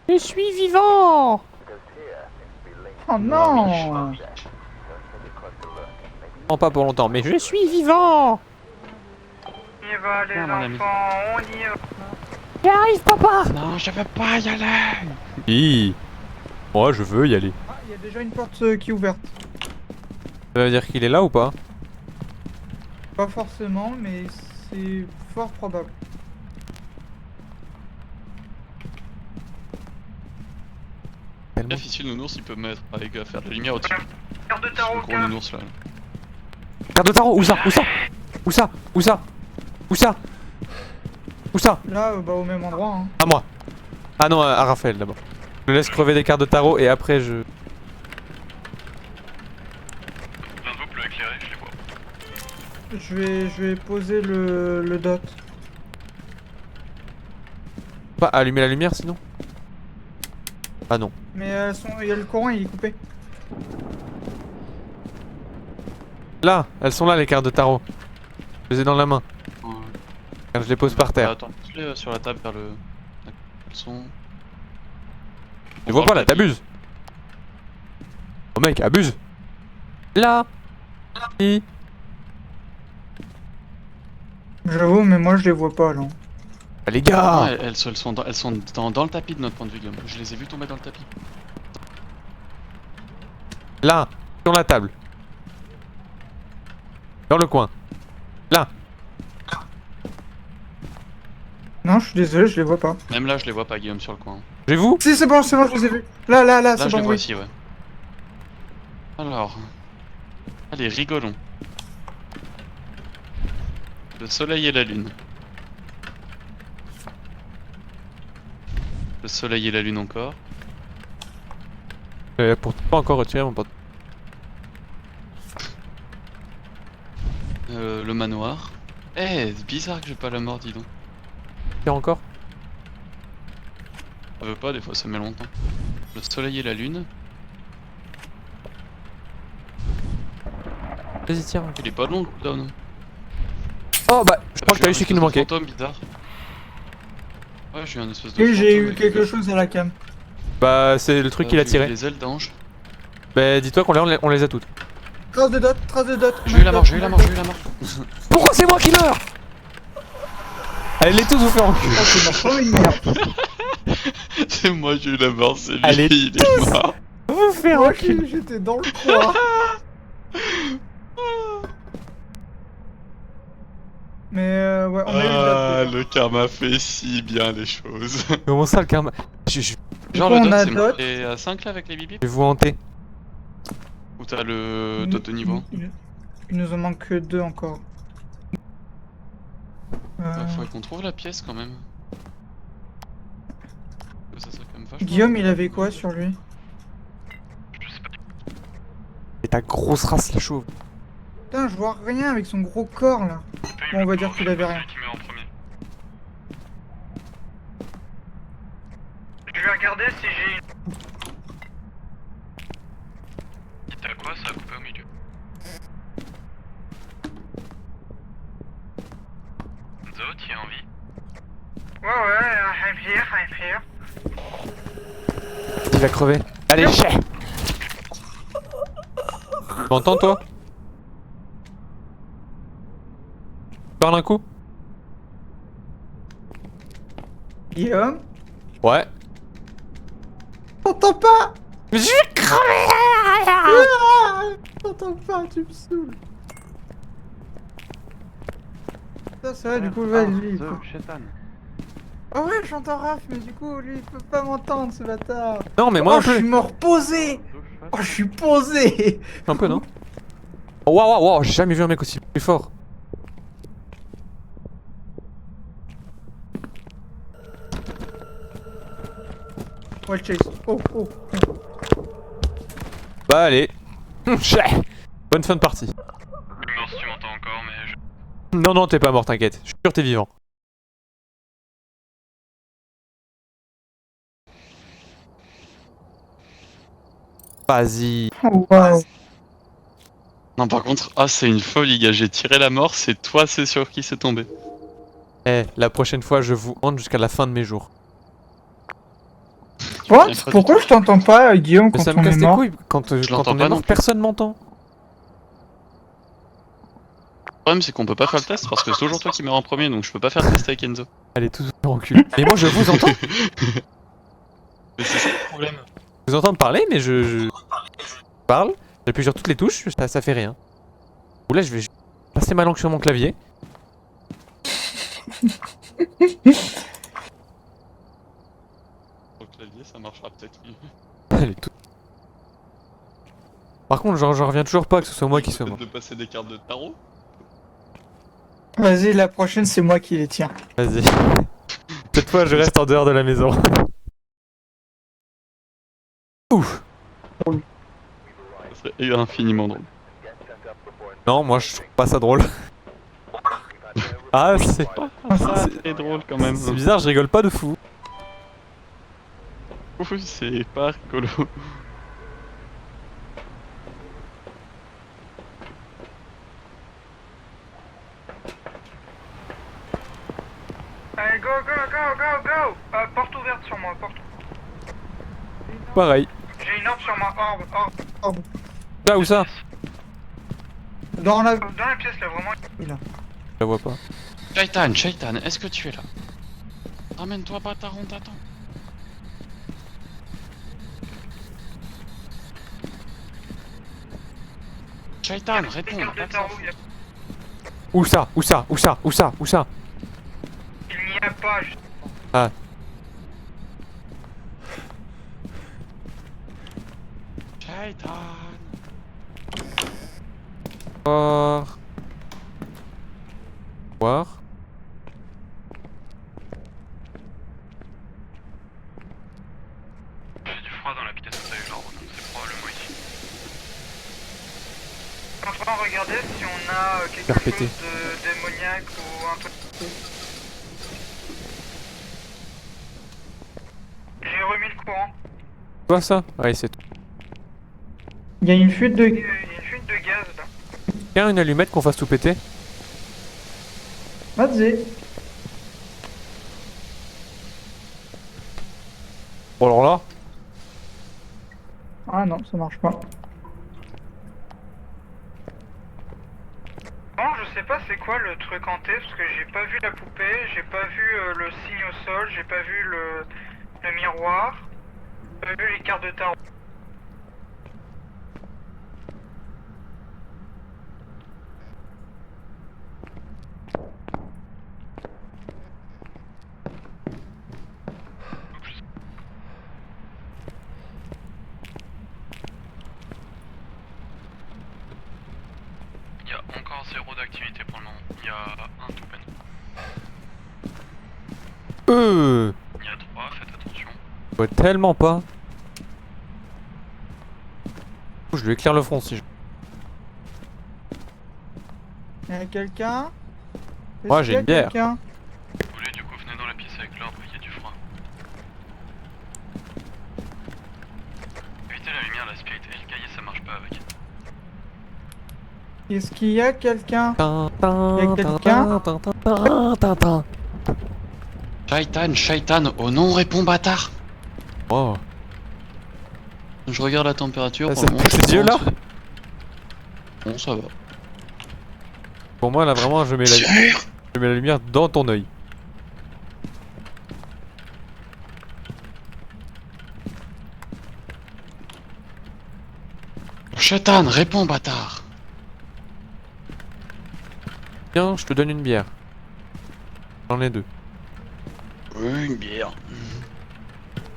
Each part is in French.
Je suis vivant. Oh non! Non, pas pour longtemps, mais je suis vivant. On y va les Tiens, mon ami. enfants, on y va. J'arrive, papa. Non, je veux pas y aller. Oui. Moi, je veux y aller. Ah, il y a déjà une porte qui est ouverte. Ça veut dire qu'il est là ou pas? Pas forcément, mais c'est fort probable. Bref, ici le nounours il peut mettre avec faire de la lumière au-dessus. Carte de Le tarot, gros nounours là. Carte de tarot, où ça? Où ça? Où ça? Où ça? Où ça? Où ça? Là, bah au même endroit. Hein. À moi. Ah non, à Raphaël d'abord. Je le laisse crever des cartes de tarot et après je... Plein de vous peut éclairer, je les vois. Je vais poser le dot. Pas allumer la lumière sinon? Ah non. Mais il y a le courant, il est coupé. Là, elles sont là les cartes de tarot. Je les ai dans la main. Quand je les pose par terre. Attends, pose-les sur la table vers le. Elles sont. Tu vois pas là, t'abuses. Oh mec, abuse. Là. I. J'avoue, mais moi je les vois pas là. Ah, les gars. Ah, elles sont dans le tapis de notre point de vue, Guillaume. Je les ai vus tomber dans le tapis. Là. Sur la table. Dans le coin. Là. Non, je suis désolé, je les vois pas. Même là, je les vois pas, Guillaume, sur le coin. J'ai vous? Si, c'est bon, je les ai vus. Là, Là, c'est je les bon, vois oui. ici, ouais. Alors. Allez, rigolons. Le soleil et la lune. Le soleil et la lune encore. Pour pas encore retirer mon pote. Le manoir. Eh, c'est bizarre que j'ai pas la mort, dis donc. Tire encore? Ça veut pas, des fois ça met longtemps. Le soleil et la lune. Vas-y, tire. Il est pas long le cooldown. Oh bah, je crois que t'as eu celui qui nous manquait. Fantôme bizarre. Ouais, j'ai eu un espèce de. Et j'ai fantôme eu avec quelque des- chose à la cam. Bah, c'est le truc qu'il a j'ai eu tiré. Les ailes d'ange. Bah, dis-toi on les a toutes. Trace de dot, trace de dot. J'ai eu la mort, j'ai eu la mort, j'ai eu la mort. Pourquoi c'est moi qui meurs? Allez, les tous vous faire enculer. Oh, c'est mort, oh, une merde. C'est moi, j'ai eu la mort, c'est lui, Allez, il est mort. Vous faire Moi, enculer. j'étais dans le coin. Mais ouais, on a eu Ah, le dot. le karma fait si bien les choses. Comment ça le karma? Je Genre coup, le on dot, a c'est dot. marqué à 5 là avec les bibis. vais vous hanter. Ou t'as le dot de niveau. Il nous en manque que 2 encore. Faudrait qu'on trouve la pièce quand même. Ça serait quand même vachement. Guillaume, il avait quoi sur lui? Et ta grosse race la chauve. Putain, je vois rien avec son gros corps là. Bon, on va dire qu'il avait rien. Qui met en premier. Je vais regarder si j'ai... T'as quoi? Ça a coupé au milieu. Zo, tu es en vie? Ouais, I'm here. Il va crever. Allez, chais. Tu m'entends toi? Parle un coup? Guillaume? Ouais. T'entends pas? Je vais crever. Ah, t'entends pas, tu me saoules. Ça va, du coup, vas-y. Ah ouais, j'entends Raph, mais du coup, lui, il peut pas m'entendre, ce bâtard. Non mais moi Oh, un je suis peu. mort posé. Oh, je suis posé. Un peu non? Oh, waouh, j'ai jamais vu un mec aussi plus fort. Ouais, chase. Oh. Bah allez. Chais. Bonne fin de partie. Non, si tu m'entends encore, mais je. Non, t'es pas mort, t'inquiète. Je suis sûr que t'es vivant. Vas-y. Oh, wow. Non, par contre, ah, c'est une folie, gars. J'ai tiré la mort, c'est toi, c'est sur qui c'est tombé. Eh, la prochaine fois, je vous hante jusqu'à la fin de mes jours. What? Pas du Pourquoi je t'entends pas, Guillaume, Mais quand ça on me est casse les mort? couilles. Quand l'entends on pas est non mort, plus. personne m'entend. Le problème, c'est qu'on peut pas faire le test parce que c'est toujours toi qui meurs en premier, donc je peux pas faire le test avec Enzo. Allez, tous en cul. Mais moi, je vous entends. Mais c'est ça le problème. Je vous entends parler, mais je parle. J'appuie sur toutes les touches, ça fait rien. Ou là, je vais passer ma langue sur mon clavier. Sur le clavier, ça marchera peut-être mieux. Allez, tout. Par contre, j'en reviens toujours pas que ce soit moi qui soit mort. Peut-être de passer des cartes de tarot. Vas-y, la prochaine, c'est moi qui les tiens. Vas-y. Cette fois, je reste en dehors de la maison. Ouf. Ça serait infiniment drôle. Non, moi, je trouve pas ça drôle. Ah, c'est C'est drôle quand même. c'est bizarre, je rigole pas de fou. Ouh, c'est pas rigolo. Allez, go, go, go, go, go. Porte ouverte sur moi, porte. Pareil. J'ai une orbe sur moi, orbe. Là, où ça? Dans la... Dans la pièce, là, vraiment. Je la vois pas. Shaitan, Shaitan, est-ce que tu es là? Ramène-toi, bâtard, on t'attend. Shaitan, réponds, Carte de pas de tarot, ça. il y a- Où ça? Où ça? Où ça? Où ça? Où ça? il n'y a pas. Ah. Shaitan. Voir. Voir. J'ai du froid dans la pièce où t'as eu l'ordre, donc c'est probablement ici. Je suis en train de regarder si on a quelque Faire péter. chose de démoniaque ou un truc. J'ai remis le courant. Quoi ça? Ouais, c'est tout. Il y a une fuite de... Il y a une fuite de gaz là. Tiens, une allumette qu'on fasse tout péter. Vas-y. Bon, alors là. Ah non, ça marche pas. Bon, je sais pas c'est quoi le truc hanté parce que j'ai pas vu la poupée, j'ai pas vu le signe au sol, j'ai pas vu le miroir, j'ai pas vu les cartes de tarot. Il y a encore 0 d'activité pour le moment. Il y a un tout peine. Il y a 3, faites attention. Je vois tellement pas. Je lui éclaire le front si je... Il y a quelqu'un? Moi, Est-ce j'ai qu'il y a une bière. quelqu'un? Si vous voulez, du coup, venez dans la pièce avec l'orbe, il y a du froid. Évitez la lumière, la spirit et le cahier, ça marche pas avec. Est-ce qu'il y a quelqu'un? Y a quelqu'un? Shaitan, Shaitan, oh non, réponds, bâtard! Oh. Je regarde la température. Ça pour le moment, pousse je les suis yeux pas là? en dessous. Bon, ça va. Pour moi, là, vraiment, je mets la lumière dans ton œil. Shaitan, réponds, bâtard! Tiens, je te donne une bière. J'en ai 2. Oui, une bière.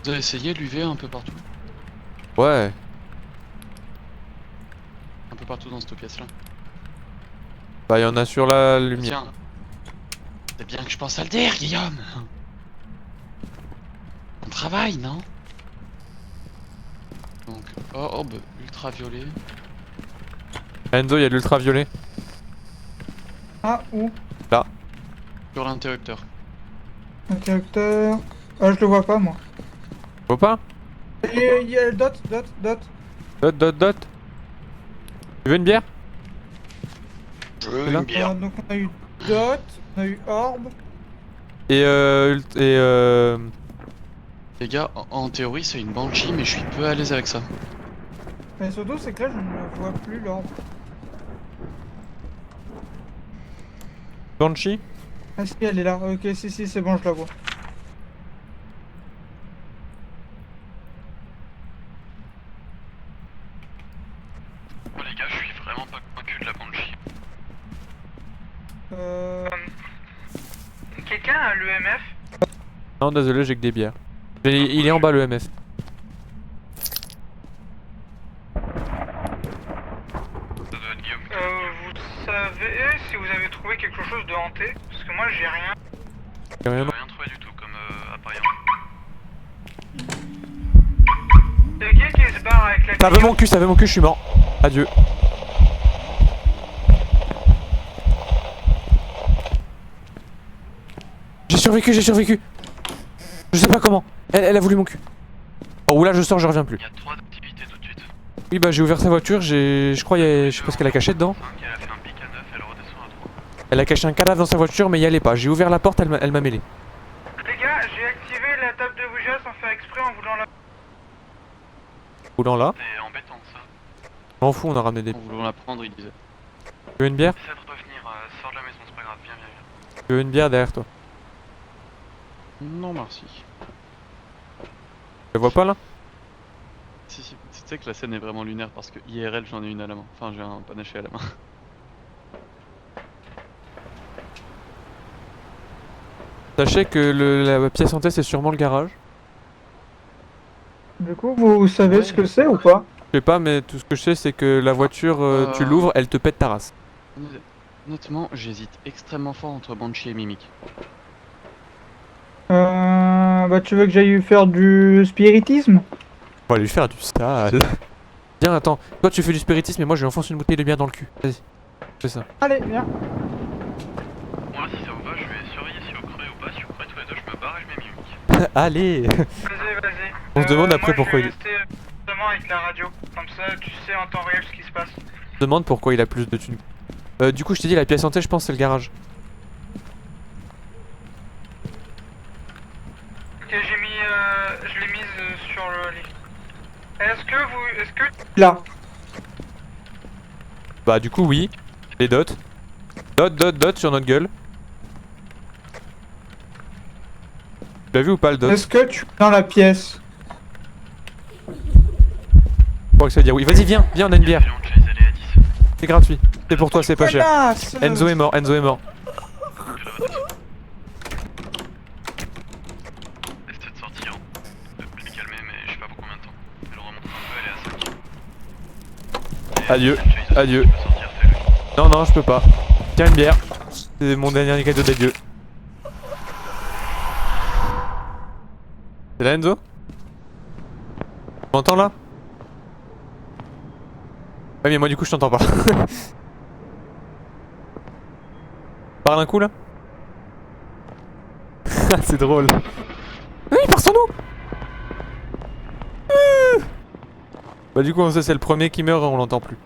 Vous avez essayé l'UV un peu partout? Ouais. Un peu partout dans cette pièce-là. Bah, y en a sur la lumière. Tiens. C'est bien que je pense à le dire, Guillaume! On travaille, non? Donc, orbe ultraviolet. Enzo, y a de l'ultraviolet. Ah, où? Sur l'interrupteur. Interrupteur... Ah, je le vois pas, moi. Faut pas? Il y a le dot. Dot. Tu veux une bière? Je veux là une bière. Donc on a eu dot, on a eu orbe. Et Les gars, en théorie c'est une banshee, mais je suis peu à l'aise avec ça. Mais surtout, c'est que là, je ne vois plus l'ordre. Banshee? Ah si, elle est là. Ok, si, c'est bon, je la vois. Oh les gars, je suis vraiment pas convaincu de la banshee. Quelqu'un a l'EMF? Non, désolé, j'ai que des bières. Il est en bas le MF. Vous savez si vous avez trouvé quelque chose de hanté? Parce que moi j'ai rien. J'ai rien. Rien trouvé du tout comme appareil. C'est qui se barre avec la Ça veut mon cul, je suis mort. Adieu. J'ai survécu. Je sais pas comment. Elle a voulu mon cul. Oh là je sors, je reviens plus. Il y a 3 activités tout de suite. Oui bah j'ai ouvert sa voiture, je crois je sais pas ce qu'elle a caché dedans. Elle a fait un pic à 9, elle redescend à 3. Elle a caché un cadavre dans sa voiture mais y allait pas. J'ai ouvert la porte, elle m'a mêlé. Les gars, j'ai activé la table de bougia sans faire exprès en voulant la. Roulant là. C'est embêtant ça. Je m'en fous, on a ramené des. En voulant la prendre, il disait. Tu veux une bière? Essaie de revenir, sors de la maison, c'est pas grave, viens. Tu veux une bière derrière toi? Non merci. Tu la vois pas là? Si, tu sais que la scène est vraiment lunaire parce que IRL j'en ai une à la main. Enfin j'ai un panaché à la main. Sachez que la pièce en test c'est sûrement le garage. Du coup, vous savez ce que c'est ou pas? Je sais pas mais tout ce que je sais c'est que la voiture tu l'ouvres, elle te pète ta race. Honnêtement, j'hésite extrêmement fort entre Banshee et Mimic. Bah tu veux que j'aille faire du spiritisme? On va lui faire du sale. Viens, attends. Toi, tu fais du spiritisme et moi, je lui enfonce une bouteille de bière dans le cul. Vas-y. Fais ça. Allez, viens. Moi, si ça vous va, je vais surveiller si vous crevez ou pas. Si vous crevez tous les deux, je me barre et je mets Mimic. Allez. Vas-y. On se demande après moi, pourquoi je il vais rester justement avec la radio. Comme ça, tu sais en temps réel ce qui se passe. se demande pourquoi il a plus de thunes. Du coup, je t'ai dit, la pièce en tête, je pense, c'est le garage. Ok, je l'ai mise sur le lit. Est-ce que Là. Bah, du coup, oui. Les dots. Dot sur notre gueule. Tu l'as vu ou pas le dot? Est-ce que tu es dans la pièce? Je crois que ça veut dire oui. Vas-y, viens, on a une bière. C'est gratuit. C'est pour toi, c'est pas cher. Connasse. Enzo est mort. Essaie de sortir. De plus calmer, mais je sais pas pour combien de temps. Elle remonte un peu, elle est à 5. Adieu. Adieu. Tu peux sortir, fais-le. Non, je peux pas. Tiens, une bière. C'est mon dernier cadeau d'adieu. C'est là, Enzo? Tu m'entends là? Ouais, mais moi, du coup, je t'entends pas. Parle un coup là. C'est drôle. Oui, il part sur nous. Bah du coup on sait c'est le premier qui meurt, on l'entend plus.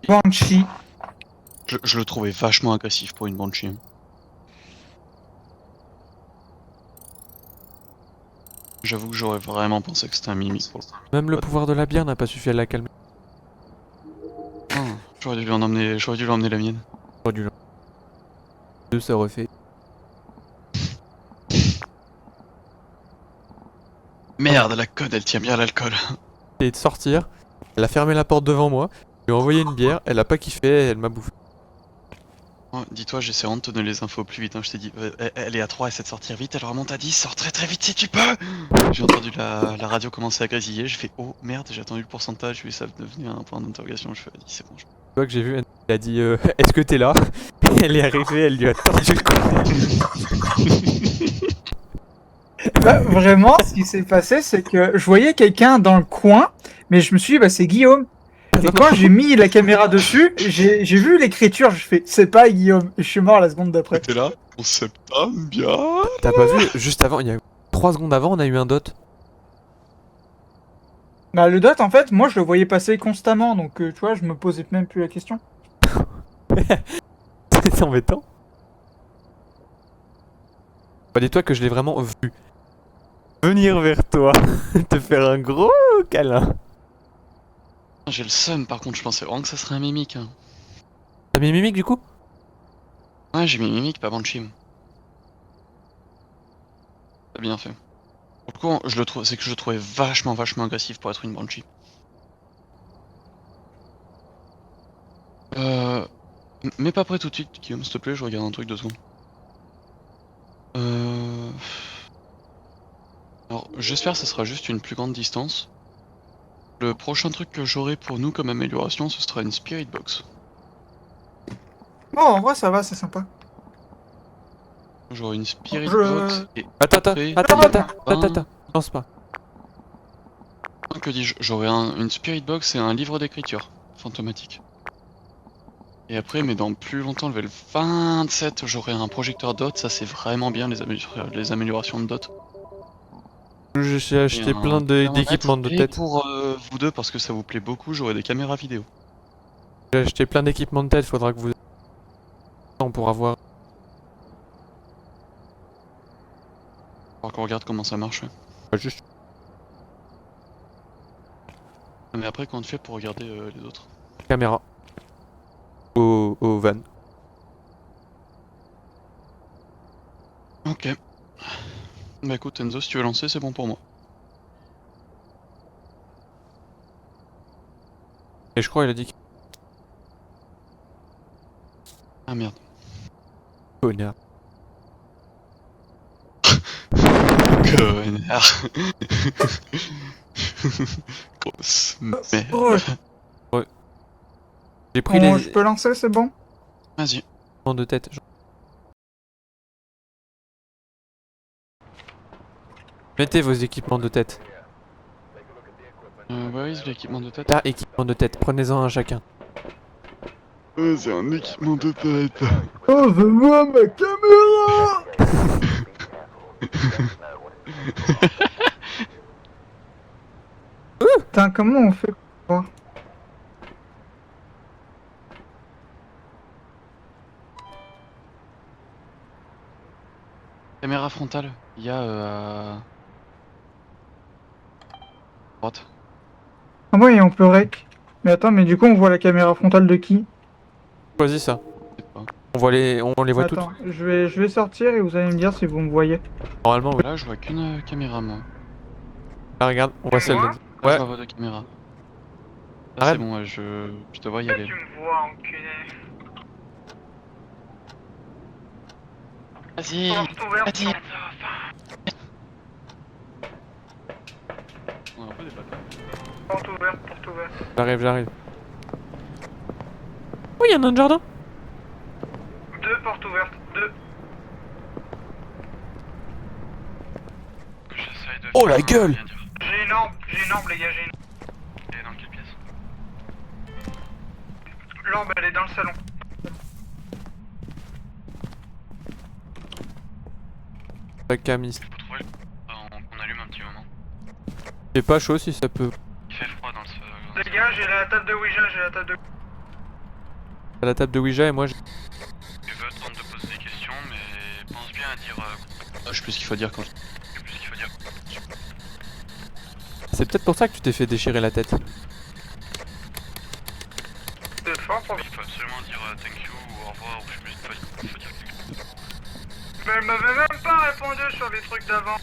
Banshee. Je le trouvais vachement agressif pour une Banshee. J'avoue que j'aurais vraiment pensé que c'était un Mimic pour le coup. Même le pouvoir de la bière n'a pas suffi à la calmer. Ah, j'aurais dû lui emmener la mienne. J'aurais dû deux ça aurait fait. Merde, la code, elle tient bien l'alcool. Et de sortir, elle a fermé la porte devant moi, je lui ai envoyé une bière, elle a pas kiffé, elle m'a bouffé. Oh, dis-toi, j'essaie de te donner les infos plus vite, hein. Je t'ai dit, elle est à 3, essaie de sortir vite, elle remonte à 10, sors très très vite si tu peux. J'ai entendu la radio commencer à grésiller, j'ai fait oh merde, j'ai attendu le pourcentage, puis ça devenait un point d'interrogation, je fais vas-y c'est bon. Tu vois que j'ai vu, elle a dit est-ce que t'es là? Elle est arrivée, elle lui a tordu le cou. Bah, vraiment, ce qui s'est passé, c'est que je voyais quelqu'un dans le coin, mais je me suis dit, bah c'est Guillaume. Et quand j'ai mis la caméra dessus, j'ai vu l'écriture, je fais c'est pas Guillaume. Et je suis mort la seconde d'après. T'es là? On septembre, bien. T'as pas vu, juste avant, il y a 3 secondes avant, on a eu un dot. Bah le dot en fait, moi je le voyais passer constamment, donc tu vois, je me posais même plus la question. C'est embêtant. Bah, dis-toi que je l'ai vraiment vu venir vers toi, te faire un gros câlin. J'ai le seum par contre, je pensais vraiment que ça serait un mimique. Hein. T'as mis mimique du coup? Ouais, j'ai mis mimique, pas Banshee. T'as bien fait. Pour le coup, je le trouve, c'est que je le trouvais vachement agressif pour être une Banshee. Mais pas prêt tout de suite, Guillaume, s'il te plaît, je regarde un truc 2 secondes. Alors, j'espère que ça sera juste une plus grande distance. Le prochain truc que j'aurai pour nous comme amélioration, ce sera une Spirit Box. Oh, en vrai, ça va, c'est sympa. J'aurai une Spirit Je- Box et Attends, après, lance pas. que dis-je, j'aurai une Spirit Box et un livre d'écriture fantomatique. Et après, mais dans plus longtemps, level 27, j'aurai un projecteur dot, ça c'est vraiment bien les améliorations de dot. J'ai acheté Et un plein d'équipements de thermomètre. Et tête. pour vous deux, parce que ça vous plaît beaucoup, j'aurai des caméras vidéo. J'ai acheté plein d'équipements de tête, faudra que vous... pour avoir... Faut qu'on regarde comment ça marche. Ouais. juste... Mais après, comment on fait pour regarder les autres? caméra. Au van. Ok. Bah écoute Enzo, si tu veux lancer, c'est bon pour moi. Et je crois il a dit que... Ah merde. Connard. Connard. Grosse merde. Oh, J'ai pris bon, les je peux lancer, c'est bon? Vas-y. équipements de tête. Mettez vos équipements de tête. Bah oui, c'est l'équipement de tête. Là, équipement de tête, prenez-en un chacun. C'est un équipement de tête. Oh, je vois ma caméra! Putain, comment on fait pour voir? Caméra frontale, il y a à droite. Ah ouais, on peut rec. Mais attends, mais du coup, on voit la caméra frontale de qui? Choisis ça. Je sais pas. On les voit toutes. Attends, je vais sortir et vous allez me dire si vous me voyez. Normalement, oui. Là, je vois qu'une caméra, moi. Ah, regarde, on voit celle de... Là, Ouais. je vois vos deux caméras. Là, Arrête. c'est bon, ouais, je te vois y aller. Tu me vois, enculé. Vas-y. Porte ouverte, Vas-y. enfin. On a un peu des bâtards. Porte ouverte, porte ouverte. J'arrive. Oh, il y en a un jardin. 2 portes ouvertes, 2. J'essaye de Oh, faire la gueule. rien dire. J'ai une orbe, les gars, j'ai une Elle est dans quelle pièce? L'orbe, elle est dans le salon. La Camille. Faut trouver qu'on allume un petit moment. C'est pas chaud si ça peut. Il fait froid dans ce... Les gars, j'ai la table de Ouija, j'ai la table de... À la table de Ouija et moi je... Tu veux tenter de poser des questions, mais pense bien à dire... Je sais plus ce qu'il faut dire quand... Je sais plus ce qu'il faut dire. C'est peut-être pour ça que tu t'es fait déchirer la tête. C'est fort pour... Il faut absolument dire thank you ou au revoir ou je sais plus quoi il faut dire. Mais elle m'avait même pas répondu sur les trucs d'avant.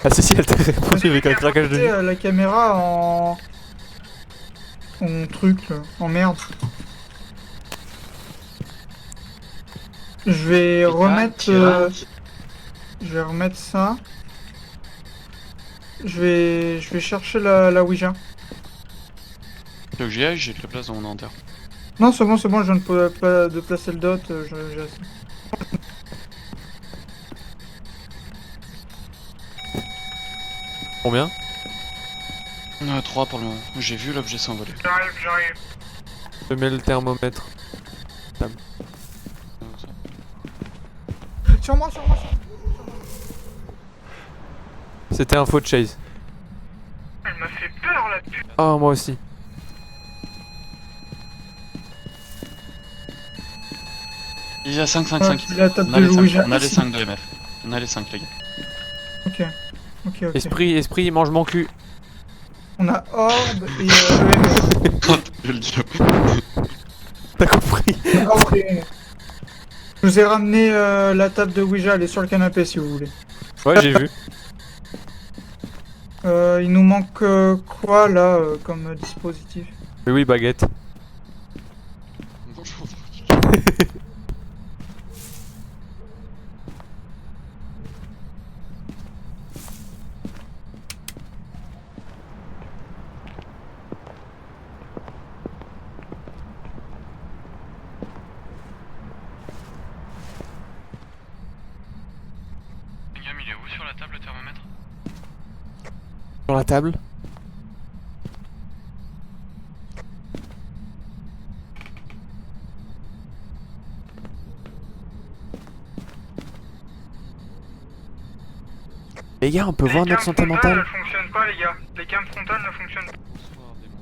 Ah si elle t'a répondu avec un craquage de Tu nuit. sais, la caméra en truc, là, en merde. Je vais remettre ça. Je vais chercher la Ouija. Tu veux que j'y aille, j'ai de la place dans mon inventaire. Non, c'est bon, je viens de placer le dot, j'ai assez. Combien? 3 pour le moment. J'ai vu l'objet s'envoler. J'arrive. Je mets le thermomètre. Sur moi. C'était un faux de chase. Elle m'a fait peur, la pute. Ah moi aussi. Il y a 5, 5, Ah, 5. j'ai la table On a de les 5, Ouija. on a les 5 de MF. On a les 5 les gars. Ok. Ok, ok. Esprit, mange mon cul. On a Orb et EMF. Je le dis. T'as compris? Orb et EMF. Je vous ai ramené la table de Ouija, elle est sur le canapé si vous voulez. Ouais, j'ai vu. Il nous manque quoi là comme dispositif? Mais oui, baguette. Bonjour. Guillaume, il est où sur la table le thermomètre? Sur la table. Les gars, on peut voir notre santé Les cams mentale. frontales ne fonctionnent pas, les gars. Les cams frontales ne fonctionnent pas. Bonsoir, démon.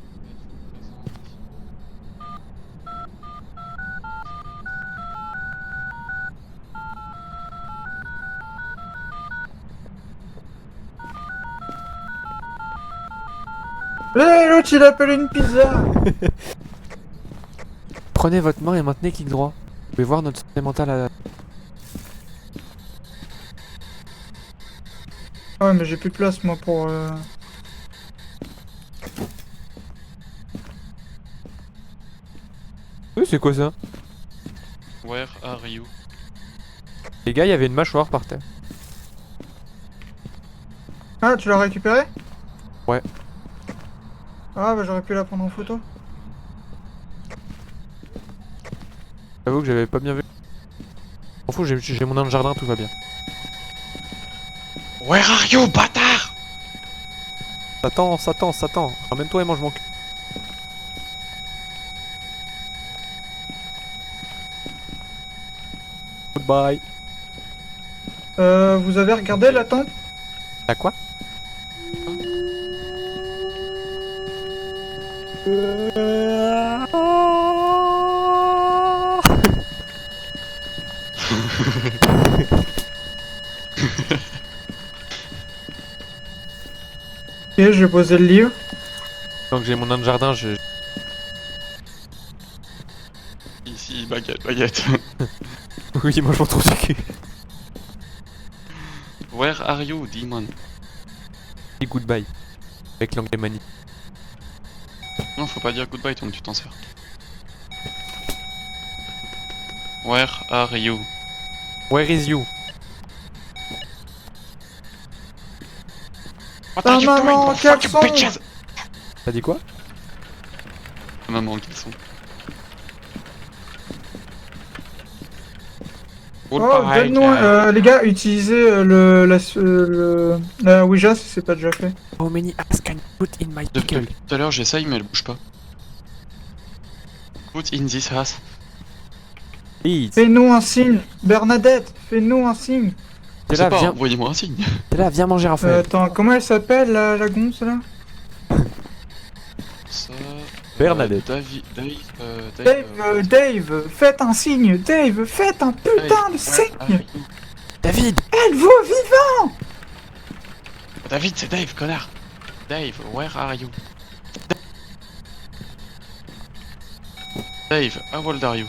L'autre il appelle une pizza. Prenez votre main et maintenez clic droit. Vous pouvez voir notre santé mentale à... Ah ouais mais j'ai plus de place moi pour... Oui, c'est quoi ça? Where are you? Les gars, il y avait une mâchoire par terre. Ah tu l'as récupéré? Ouais. Ah bah j'aurais pu la prendre en photo. J'avoue que j'avais pas bien vu. M'en fous, j'ai mon nain de jardin, tout va bien. Where are you, bâtard? Satan, ramène-toi et mange mon cul. Goodbye. Vous avez regardé la tente? À quoi? Ok, je vais poser le livre. Donc j'ai mon nain de jardin, Ici, baguette, baguette. Oui, moi je m'en trouve du cul. Where are you, demon? Et goodbye. Avec l'anglais mani. Non, faut pas dire goodbye tant que tu t'en sers. Where are you? Where is you? What are you doing, you fucking bitches? T'as dit quoi? Maman, quels sont? Oh, donne-nous, les gars, utilisez la Ouija si c'est pas déjà fait. How many apps can you put in my Depuis pickle? tout à l'heure, j'essaye, mais elle bouge pas. Put in this house. Please. Fais-nous un signe, Bernadette, fais-nous un signe. T'es Je sais là, pas, viens, envoyez-moi un signe. t'es là, viens manger Raphaël. Attends, comment elle s'appelle la gonze là? Ça, Bernadette. Dave, faites un signe, Dave, faites un putain de signe. David! Elle vaut vivant. David, c'est Dave, connard. Dave, where are you? Dave, how old are you?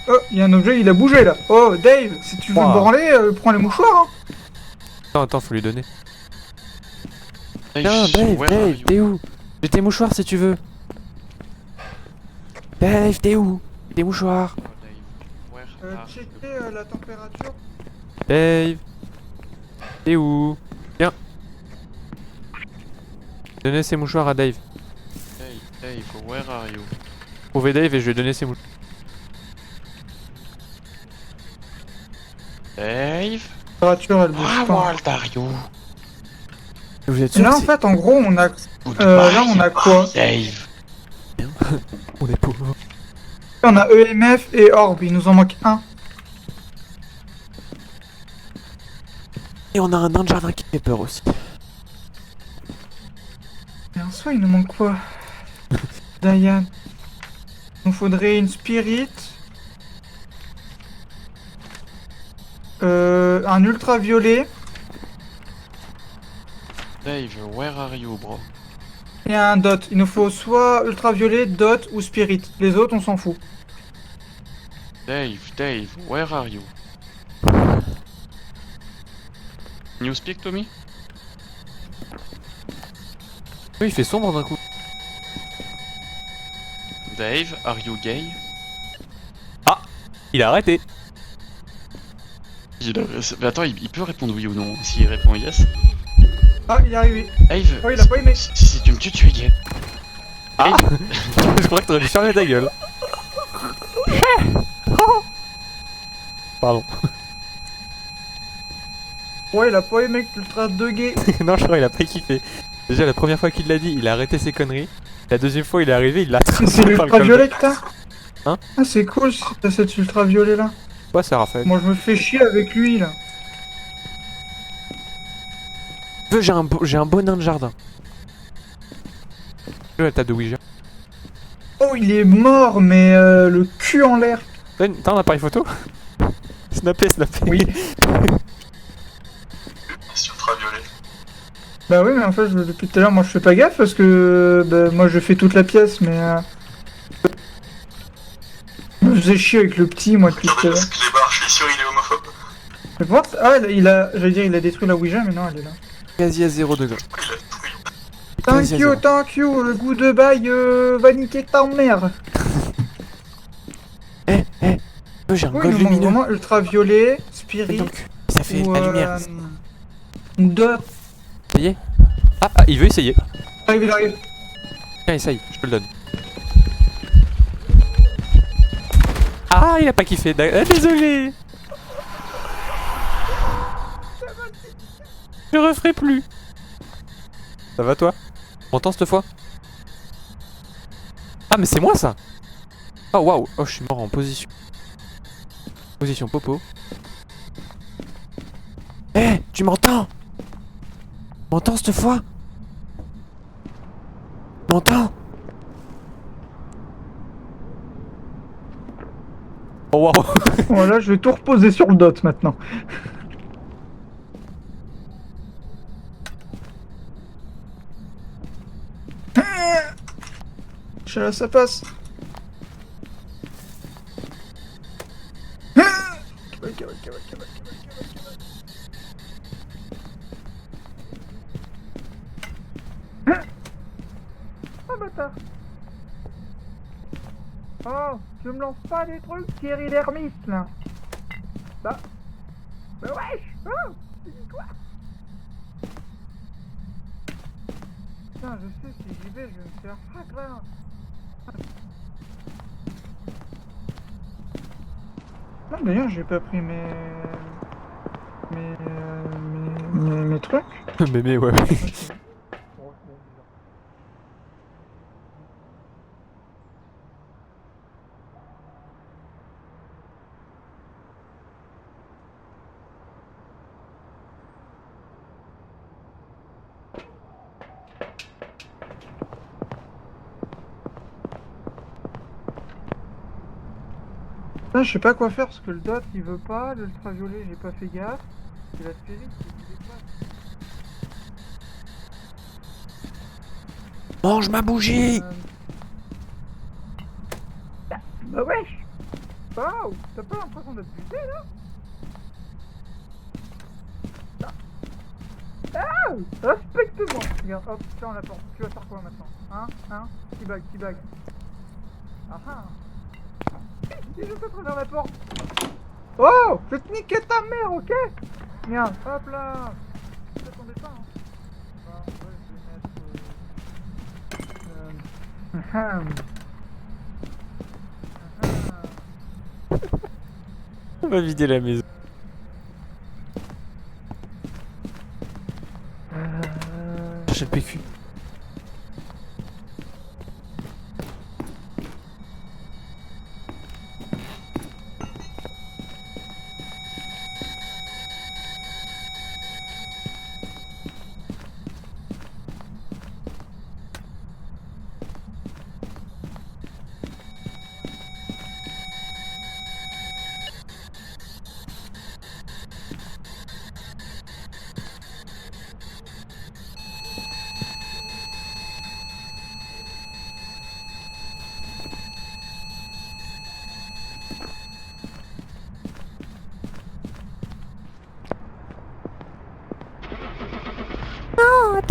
Oh, il y a un objet, il a bougé là. Oh, Dave, si tu veux Wow. me branler, prends les mouchoirs. Hein. Attends, faut lui donner. Dave, Tiens, Dave, where are Dave, you? t'es où? J'ai tes mouchoirs si tu veux. Dave, t'es où? Tes mouchoirs. Dave, where are you? Checkez la température. Dave. T'es où? Viens. Donnez ses mouchoirs à Dave. Dave, where are you? Trouvez Dave et je vais donner ses mouchoirs. Dave, Température, elle bouge how pas. old are you? Vous êtes Et sûr là, que en fait, en gros, on a. Goodbye, là, on a quoi? Dave. on est pauvres? On a EMF et Orb, il nous en manque un. Et on a un nain de jardin qui fait peur aussi. Et en soi, il nous manque quoi? Diane. Il nous faudrait une spirit. Un ultraviolet Dave, where are you, bro? et un dot. Il nous faut soit ultraviolet, dot ou spirit. Les autres, on s'en fout. Dave, where are you? Can you speak to me? Oui, il fait sombre d'un coup. Dave, are you gay? Il a arrêté. Mais attends, il peut répondre oui ou non. S'il répond yes. Ah, il est arrivé. Dave, Oh, il a pas aimé. si tu me tues, tu es gay. Ah Je crois que t'aurais dû fermer ta gueule. Pardon. Ouais, il a pas aimé que l'ultra 2 gay. Non, je crois qu'il a pas kiffé. Déjà, la première fois qu'il l'a dit, il a arrêté ses conneries. La deuxième fois, il est arrivé, il l'a attrapé C'est par le col. l'ultraviolet que t'as. Hein? Ah, c'est cool, t'as cet ultraviolet là. Quoi, c'est Raphaël? Moi, je me fais chier avec lui là. J'ai un bon nain de jardin. La table de Ouija. Oh, il est mort, mais le cul en l'air. T'as un appareil photo? Snappé. Oui. C'est ultraviolet. Bah oui, mais en fait, depuis tout à l'heure, moi, je fais pas gaffe parce que bah, moi, je fais toute la pièce, mais je me faisais chier avec le petit, moi, depuis tout à l'heure. Clébar, je suis sûr, il est homophobe. Mais pour voir, ah, j'allais dire, il a détruit la Ouija, mais non, elle est là. Quasi à 0 degré. Thank you, le goût de bail va niquer ta mère. J'ai un Oui, gold il nous manque lumineux. vraiment ultraviolet, spirit, Donc, ça fait ou la lumière. ou dot. Ça y est. Ah, il veut essayer. Arrive, il arrive. Tiens, essaye, je te le donne. Ah, il a pas kiffé. Désolé. Je referai plus. Ça va toi? M'entends cette fois? Ah, mais c'est moi ça. Oh waouh. Oh, je suis mort en position. Position popo. Eh, tu m'entends? M'entends cette fois? M'entends? Oh waouh. Voilà, je vais tout reposer sur le dot maintenant. Là, ça passe. Ok. Oh bâtard. Oh, tu me lances pas des trucs, Thierry Lhermitte là. Bah wesh. Oh, tu dis quoi? Putain, je sais, si j'y vais, je vais me faire frac là. Non, d'ailleurs, j'ai pas pris mes trucs. Mais ouais. Là, je sais pas quoi faire parce que le dot il veut pas, l'ultraviolet j'ai pas fait gaffe, et la spirit il déplace. Mange ma bougie. Bah wesh. Oh, t'as pas l'impression d'être buté là? Ah, respecte-moi. Regarde, hop, tiens la porte. Tu vas faire quoi maintenant? Hein? Petit bag. Ah ah. Il est juste à travers la porte. Oh, je vais te niquer ta mère, ok? Regarde, hop là. Je t'attendais pas, hein. Bah, ouais, je vais mettre... On va vider la maison. J'achète PQ.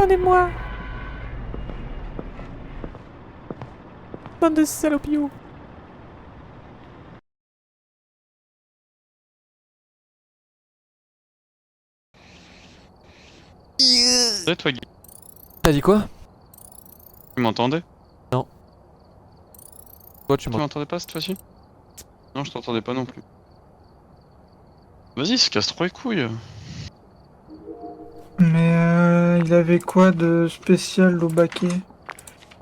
Prenez-moi. Bande de salopios. C'est toi, Guy. T'as dit quoi? Tu m'entendais? Toi, tu Tu m'entends? m'entendais pas cette fois-ci? Non, je t'entendais pas non plus. Vas-y, se casse trop les couilles. Mais il avait quoi de spécial l'Obake?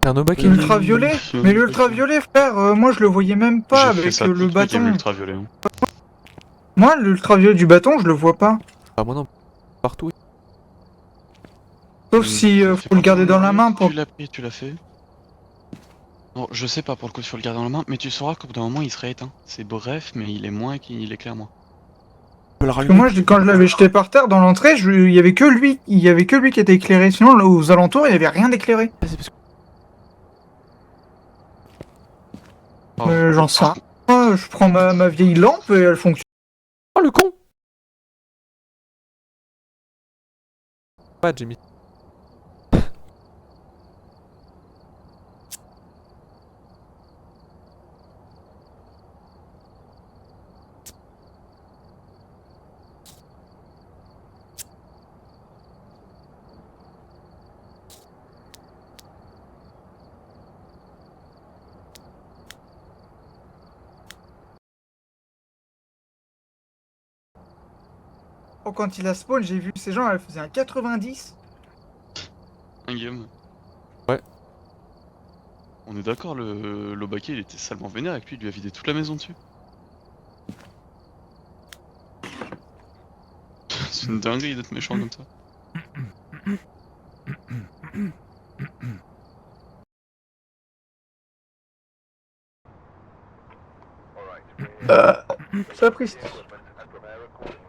T'es un obaki? Ultraviolet? Mais l'ultraviolet, frère, moi je le voyais même pas J'ai fait avec ça le technique, bâton. l'ultraviolet. Hein. Moi, l'ultraviolet du bâton, je le vois pas. Ah, moi non. Partout. Sauf si faut le garder dans la main pour. Tu l'as pris, tu l'as fait. Bon, je sais pas pour le coup, il faut le garder dans la main, mais tu sauras qu'au bout d'un moment il serait éteint. C'est bref, mais il est moins qu'il éclaire moins. Parce que moi, quand je l'avais jeté par terre dans l'entrée, il y avait que lui. Il y avait que lui qui était éclairé. Sinon, là, aux alentours, il y avait rien d'éclairé. Ah, c'est parce que... Oh. J'en sais rien. Moi, je prends ma vieille lampe et elle fonctionne. Oh, le con! Pas, Jimmy. Oh, quand il a spawn, j'ai vu ces gens, elle faisait un 90. Hein, Guillaume? Ouais. On est d'accord, l'Obake il était salement vénère avec lui, il lui a vidé toute la maison dessus. C'est une dinguerie d'être méchant comme ça. Ça a pris.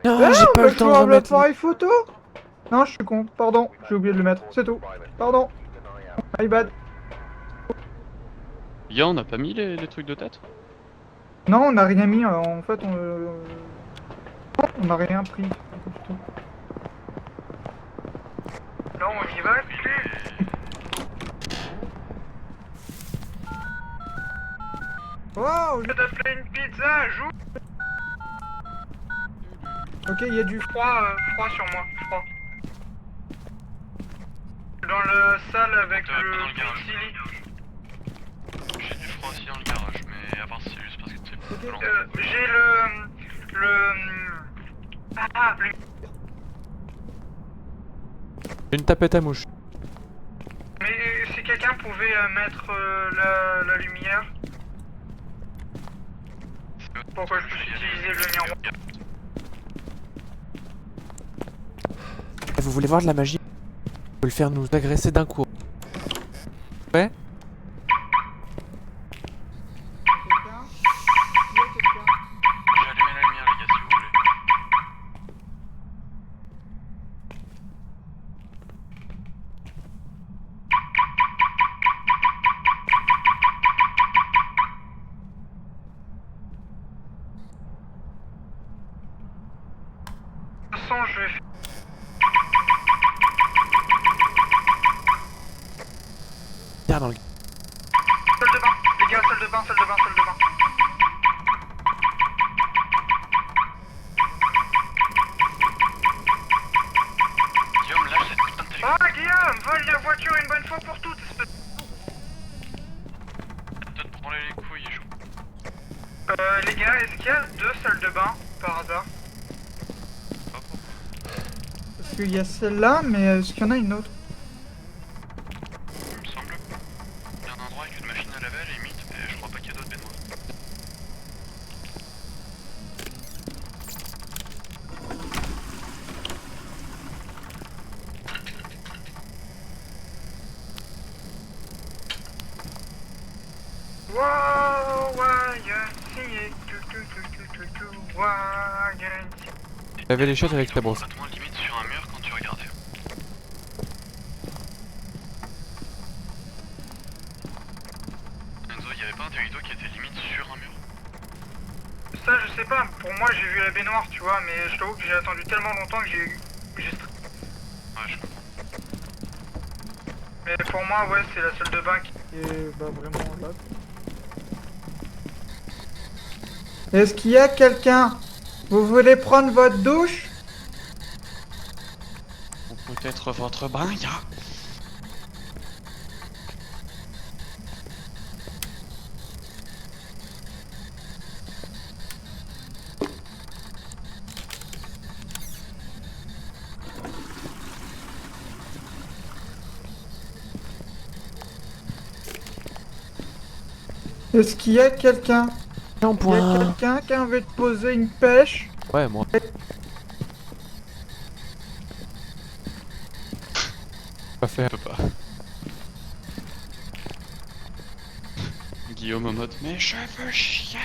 Non, Ah, j'ai pas le temps de remettre... l'appareil photo. Non, je suis con. Pardon, j'ai oublié de le mettre. C'est tout. Pardon. My bad. Y'a, on a pas mis les trucs de tête? Non, on n'a rien mis. En fait, on n'a rien pris. Non, on y va, dessus. Waouh. Je vais t'appeler une pizza, joue. Ok, il y a du. Froid sur moi, froid. Dans la salle avec Dans le le garage. Silly. J'ai du froid aussi dans le garage, mais à part si c'est juste parce que tu sais. Ok. J'ai le... Une tapette à mouche. Mais si quelqu'un pouvait mettre la lumière. Pourquoi je peux utiliser le miroir? Vous voulez voir de la magie? On peut le faire nous agresser d'un coup. Ouais? J'ai allumé la lumière, les gars, si vous voulez. De toute façon, je vais... Tiens, dans le... Salle de bain, les gars, salle de bain, salle de bain, salle de bain. Guillaume, lâche cette putain de téléphone. Ah, Guillaume, vole la voiture une bonne fois pour toutes, espèce... Peut-être pour branler les couilles, je... Les gars, est-ce qu'il y a 2 salles de bain, par hasard? Pas pour. Parce qu'il y a celle-là, mais est-ce qu'il y en a une autre? Il me semble pas. Il y a un endroit avec une machine à laver à la limite, mais je crois pas qu'il y a d'autres baignoires. Wow, signé, Lavez les chiottes avec ta brosse. Complètement limite sur un mur quand tu regardais. Enzo, il y avait pas un Terito qui était limite sur un mur? Ça, je sais pas, pour moi j'ai vu la baignoire, tu vois, mais je t'avoue que j'ai attendu tellement longtemps que j'ai... Ouais, je comprends. Mais pour moi, ouais, c'est la salle de bain qui... Et bah vraiment là. Est-ce qu'il y a quelqu'un? Vous voulez prendre votre douche? Ou peut-être votre bain, ya. Est-ce qu'il y a quelqu'un? Il y a Shampoing. quelqu'un qui a envie de poser une pêche? Ouais, moi. Pas faire. Je peux pas. Guillaume en mode, mais je veux chier.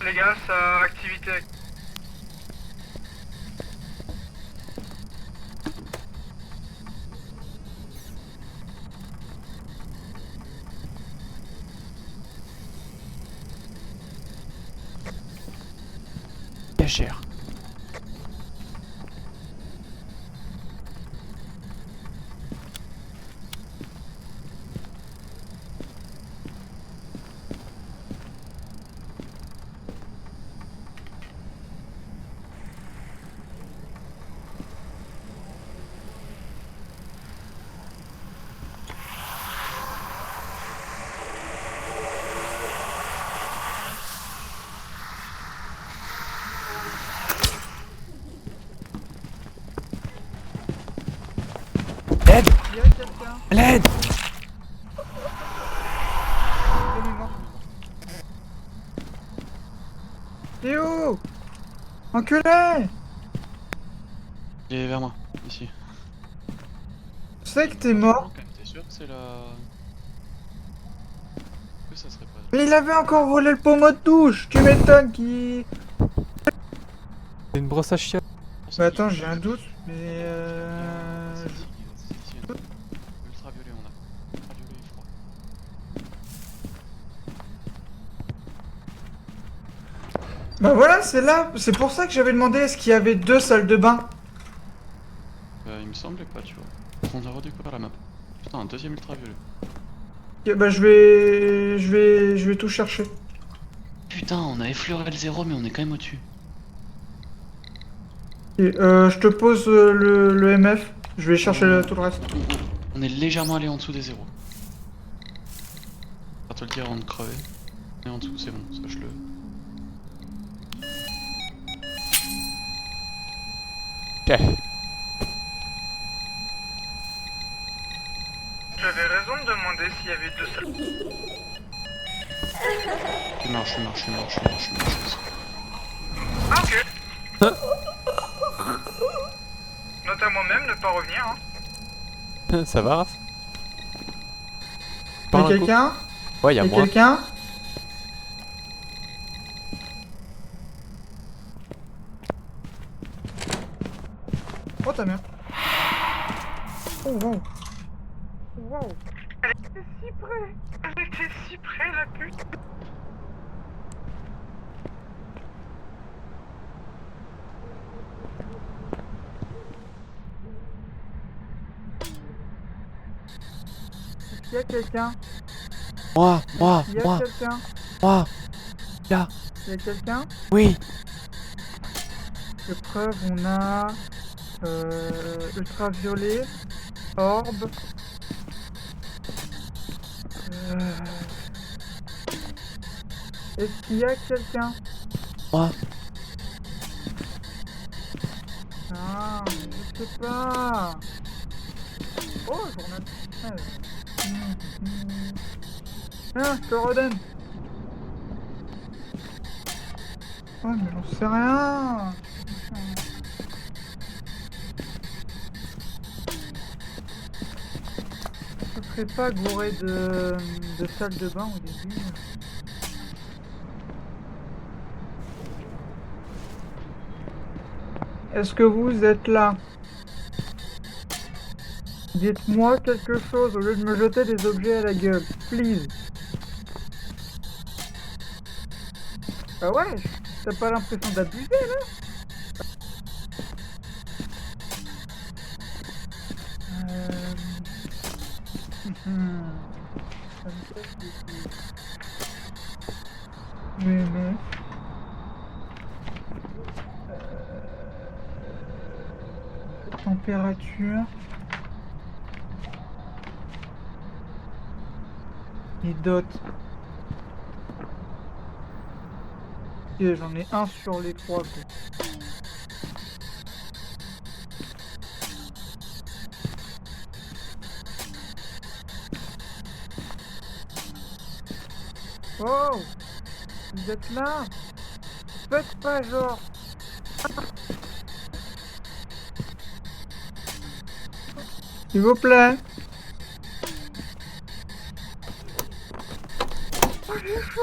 Les gars, ça activité. Cachère. L'aide! Il y a quelqu'un? L'aide! Donnez-moi. Théo! Enculé! Il est vers moi, ici. Je sais que t'es mort. T'es sûr que c'est la... Que ça serait pas... Mais il avait encore volé le pommeau de douche! Tu m'étonnes qui... C'est une brosse à chien. Bah attends, j'ai un doute, mais Ultraviolet on a. Ultraviolet et froid. Bah voilà, c'est là. C'est pour ça que j'avais demandé est-ce qu'il y avait 2 salles de bain. Il me semblait pas, tu vois. On a redécouvert la map. Putain, un deuxième ultraviolet. Ok, bah je vais tout chercher. Putain, on a effleuré le zéro, mais on est quand même au-dessus. Et, je te pose le MF. Je vais chercher tout le reste. On est légèrement allé en dessous des zéros. Je vais te le dire avant de crever. Et en dessous, c'est bon, sache-le. Ok. J'avais raison de demander s'il y avait 2 salles. Je marche. Ah, ok. Note à moi-même de pas revenir, hein. Ça va, Raph? Y'a Parle un coup. quelqu'un? Ouais, y'a Y'a moi. quelqu'un? Oh ta mère. Oh wow. Wow. Elle était si près. Elle était si près, la pute. Est-ce qu'il y a quelqu'un? Moi, Il y a quelqu'un? moi. Là, Il y a quelqu'un? oui. Épreuve, on a ultraviolet, orbe. Est-ce qu'il y a quelqu'un? Moi. Ah, je sais pas. Oh, journal. Ah, je te redonne. Oh, mais j'en sais rien. Je serais pas gouré de salle de bain au début. Est-ce que vous êtes là? Dites-moi quelque chose au lieu de me jeter des objets à la gueule, please. Ah ouais, t'as pas l'impression d'abuser là? Mais... Température... Et dot. Ok, j'en ai un sur les trois. Quoi. Oh, vous êtes là? Faites pas genre. S'il vous plaît. Oh, j'ai chaud.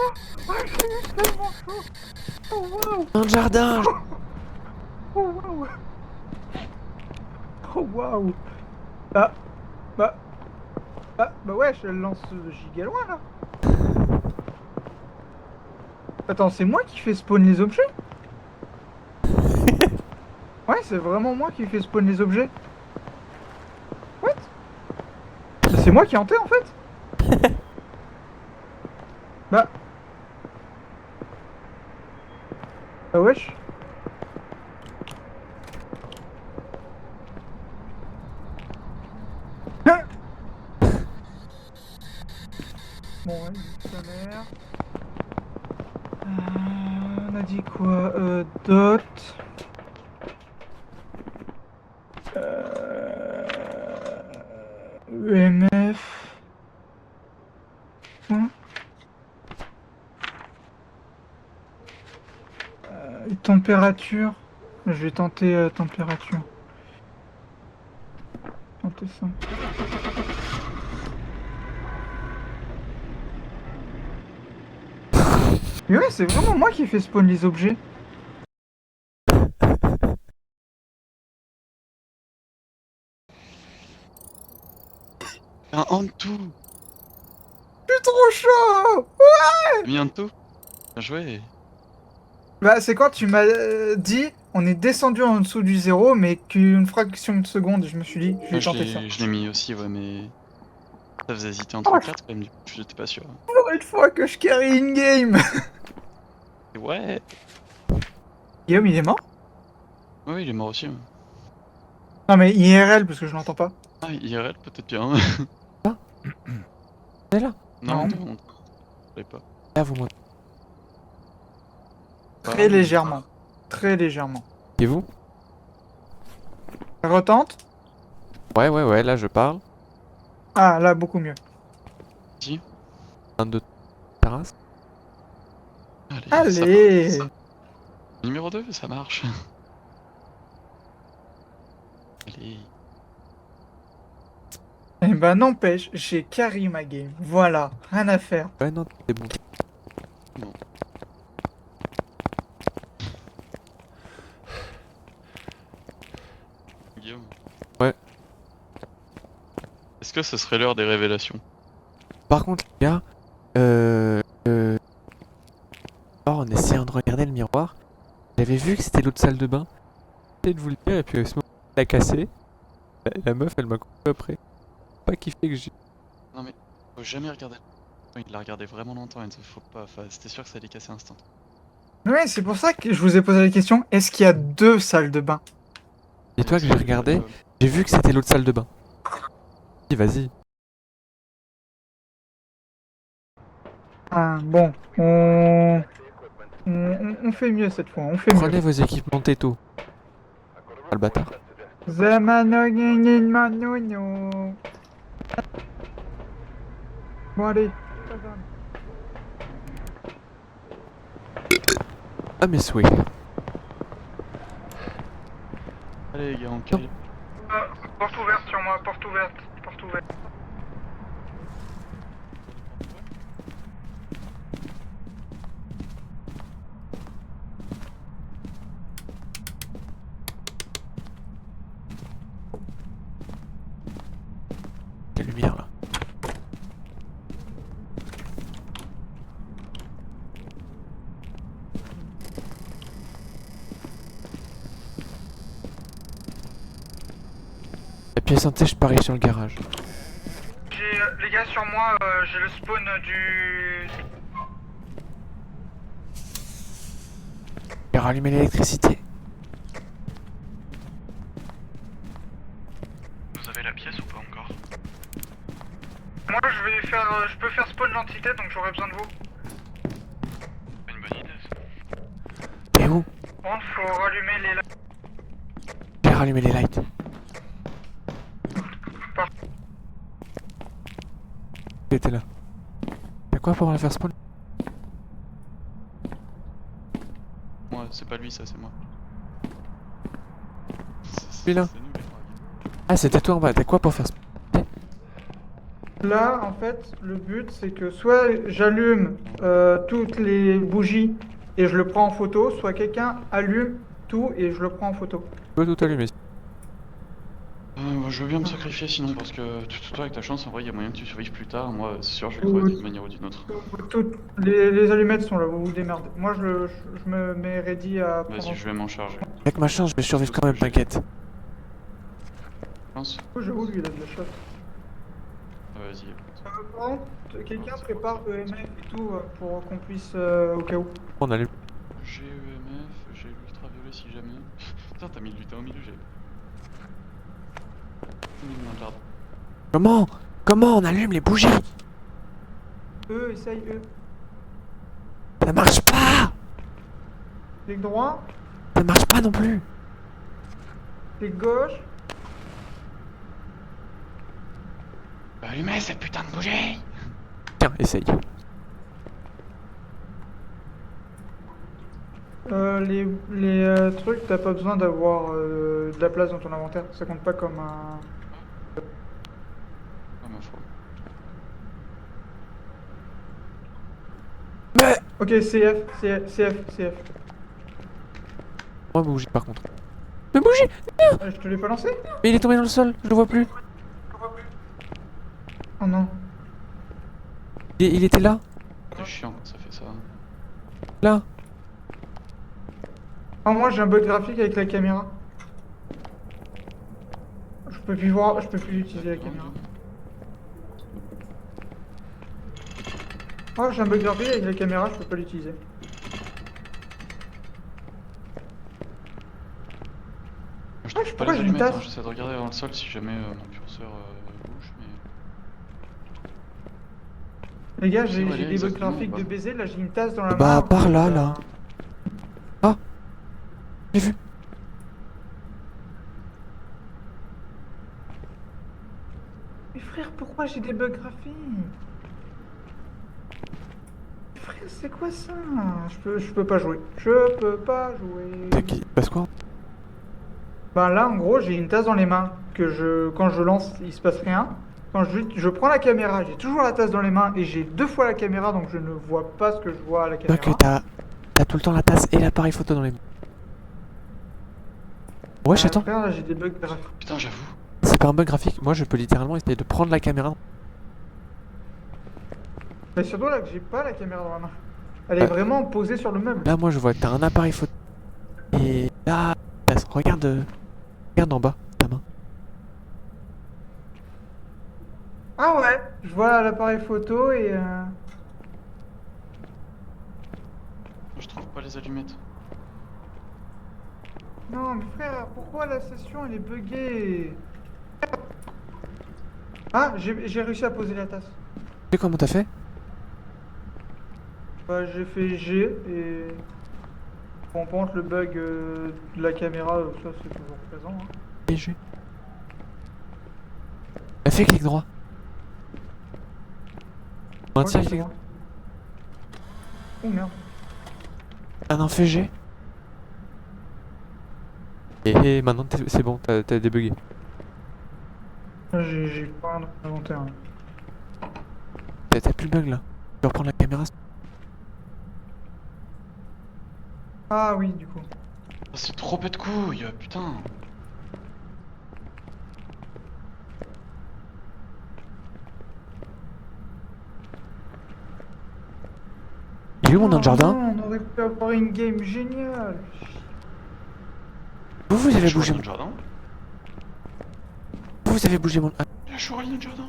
Oh, j'ai tellement chaud. Oh, wow. Dans le jardin. Oh, wow. Oh, wow. Bah ouais, je lance giga loin, là. Attends, c'est moi qui fais spawn les objets? Ouais, c'est vraiment moi qui fais spawn les objets. What? C'est moi qui hantais en fait? Bah... Ah wesh. Bon, ouais, dictionnaire. On a dit quoi? Dot. EMF. Hein? Température. Je vais tenter température. Tenter ça. Mais ouais, c'est vraiment moi qui ai fait spawn les objets. Un Hantou. Je suis trop chaud. T'as mis Hantou? Bien joué. Bah, c'est quand tu m'as dit on est descendu en dessous du zéro, mais qu'une fraction de seconde, je me suis dit, je Moi vais tenter ça. je l'ai mis aussi, ouais, mais... Ça faisait hésiter entre 4 quand même, du coup, j'étais pas sûr. Pour une fois que je carry in-game. Ouais. Guillaume, il est mort? Oui, il est mort aussi. Ouais. Non, mais IRL, parce que je l'entends pas. Ah, IRL peut-être bien. C'est là. Non, Non. non, je savais pas. Là, vous m'entendez Très légèrement. Très légèrement. Et vous? Retente? Ouais, là je parle. Ah, là, beaucoup mieux. Un de terrasse. Allez. Ça marche. Numéro 2, ça marche. Allez. Eh ben, n'empêche, j'ai carry ma game. Voilà, rien à faire. Ouais, non, c'est bon. Guillaume. Ouais. Est-ce que ce serait l'heure des révélations? Par contre, les gars, en essayant de regarder le miroir, j'avais vu que c'était l'autre salle de bain. J'essayais de vous le dire, et puis à ce moment, il a cassé. La meuf, elle m'a coupé après. Pas kiffé que j'ai. Non mais, faut jamais regarder. Il l'a regardé vraiment longtemps, Enzo, faut pas. Enfin, c'était sûr que ça allait casser instant. Ouais, c'est pour ça que je vous ai posé la question. Est-ce qu'il y a deux salles de bain? Dis-toi que j'ai regardé, j'ai vu que c'était l'autre salle de bain. Vas-y. Ah, bon, on fait mieux cette fois, on fait Prenez mieux. vos équipements této. Ah, le bâtard. Zamanogninognino. Bon, allez. Ah, mes souhaits. Allez les gars, on cale. Porte ouverte sur moi, porte ouverte, porte ouverte. La lumière là. La pièce santé, je parie sur le garage. Les gars, là sur moi, j'ai le spawn du... J'ai rallumé l'électricité. Vous avez la pièce ou pas encore? Moi je peux faire spawn l'entité donc j'aurai besoin de vous. Une bonne idée ça. T'es où? Bon, faut rallumer les... J'ai rallumé les lights. Il était là. Y'a quoi pour la faire spawn? Moi, c'est pas lui, ça, c'est moi. Celui-là. C'est nous, les dragues. Ah, c'est à toi en bas. T'as quoi pour faire spawn? Là, en fait, le but, c'est que soit j'allume toutes les bougies et je le prends en photo, soit quelqu'un allume tout et je le prends en photo. Je peux tout allumer. Moi, je veux bien me sacrifier sinon, parce que toi, avec ta chance, en vrai, il y a moyen que tu survives plus tard. Moi, c'est sûr, je vais crever d'une manière ou d'une autre. Toutes les allumettes sont là, vous vous démerdez. Moi, je me mets ready à prendre. Vas-y, je vais m'en charger. Avec ma chance, je vais survivre quand même, t'inquiète. Je pense. J'avoue, lui, il a de la shot. Vas-y. Par contre, quelqu'un prépare EMF et tout pour qu'on puisse, au cas où. On allume. J'ai EMF, j'ai l'ultraviolet si jamais. Putain, t'as mis le lutin au milieu, j'ai. Mis le jardin. Comment on allume les bougies? Essaye, Ça marche pas! Clic droit, Ça marche pas non plus! clic gauche. Allumez cette putain de bougie! Tiens, essaye. Les trucs, t'as pas besoin d'avoir de la place dans ton inventaire. Ça compte pas comme un... Ah, ma foi. Mais... Ok, CF. Moi, bougie par contre. Mais bougie! Je te l'ai pas lancé? Mais il est tombé dans le sol, je le vois plus. Oh non. Il était là? C'est chiant quand ça fait ça. Là? Ah, moi j'ai un bug graphique avec la caméra. Je peux plus voir, je peux plus utiliser la caméra. Oh, j'ai un bug graphique avec la caméra, je peux pas l'utiliser. Je trouve pas pourquoi les j'ai une allumettes, tasse hein. J'essaie de regarder dans le sol si jamais mon curseur bouge, mais... Les gars, C'est j'ai vrai, des bugs exactement, graphiques bah. de baiser, là j'ai une tasse dans la main. Bah, par là, là. Ah! J'ai vu. Mais frère, pourquoi j'ai des bugs graphiques? Frère, c'est quoi ça? Je peux pas jouer. Je peux pas jouer. C'est qui? Passe quoi? Bah là, en gros, j'ai une tasse dans les mains quand je lance, il se passe rien. Quand je prends la caméra, j'ai toujours la tasse dans les mains et j'ai 2 fois la caméra, donc je ne vois pas ce que je vois à la caméra. Donc t'as tout le temps la tasse et l'appareil photo dans les mains. Wesh, attends. Frère, là, j'ai des bugs graphiques. Putain, j'avoue. C'est pas un bug graphique. Moi, je peux littéralement essayer de prendre la caméra. Mais surtout là que j'ai pas la caméra dans la main. Elle est vraiment posée sur le meuble. Là, moi, je vois que t'as un appareil photo. Et là, tasse. Regarde en bas, ta main. Ah ouais, je vois l'appareil photo et... Je trouve pas les allumettes. Non mais frère, pourquoi la session elle est buggée? Ah, j'ai réussi à poser la tasse. Tu sais comment t'as fait? Bah, j'ai fait G et... Bon, par contre, le bug de la caméra, ça c'est toujours présent. Hein. Et j'ai. Fais clic droit. Maintiens Ouais, clic c'est droit. Oh merde. Ah non, fais G. Et maintenant, c'est bon, t'as débugué. J'ai pas un inventaire. Hein. T'as plus le bug là. Tu peux reprendre la caméra. Ah oui, du coup. Oh, c'est trop pète couille, putain. Il est où mon autre jardin? Non, on aurait pu avoir une game géniale. Vous avez bougé dans mon... le jardin. Vous avez bougé mon... Ah, La chourie dans le jardin.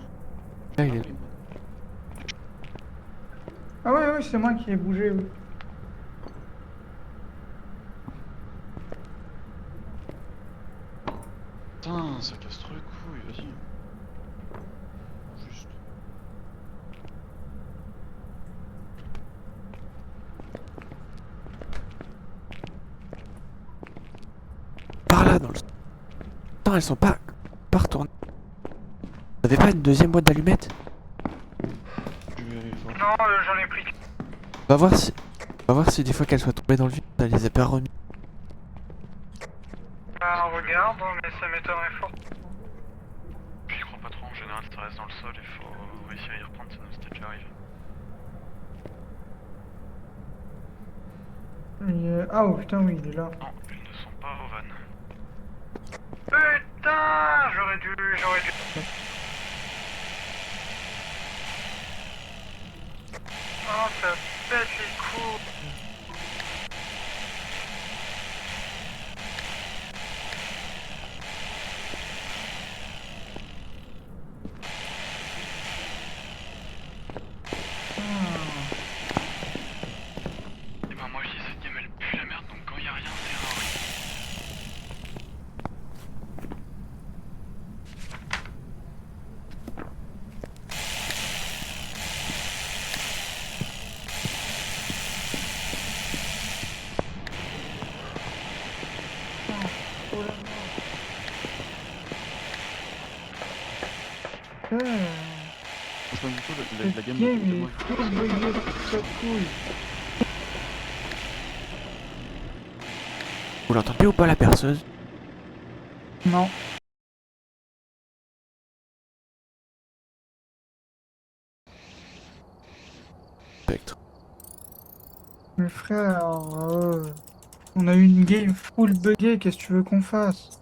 là, il est... oui, c'est moi qui ai bougé, oui. Putain, ça casse trop les couilles, vas-y. Juste. Par là, dans le... Putain, elles sont pas retournées. Vous avez pas une deuxième boîte d'allumettes? Je vais aller voir. Non, j'en ai pris. On va voir si des fois qu'elles soient tombées dans le vide, ça les a pas remis. Bah, on regarde, mais ça m'étonnerait fort. J'y crois pas trop, en général ça reste dans le sol, il faut réussir à y reprendre, ça nous était déjà arrivé. Ah oh putain, oui, il est là. Non, ils ne sont pas au van. Putain, j'aurais dû... Oh, ça pète les coups. Et ben moi je dis cette game elle pue la merde, donc quand y a rien c'est un oui. Franchement, du coup, la Cette game game de est moi. full buggée, ça couille. Vous l'entendez ou pas la perceuse? Non. Spectre. Mais frère, on a eu une game full buggée, qu'est-ce que tu veux qu'on fasse?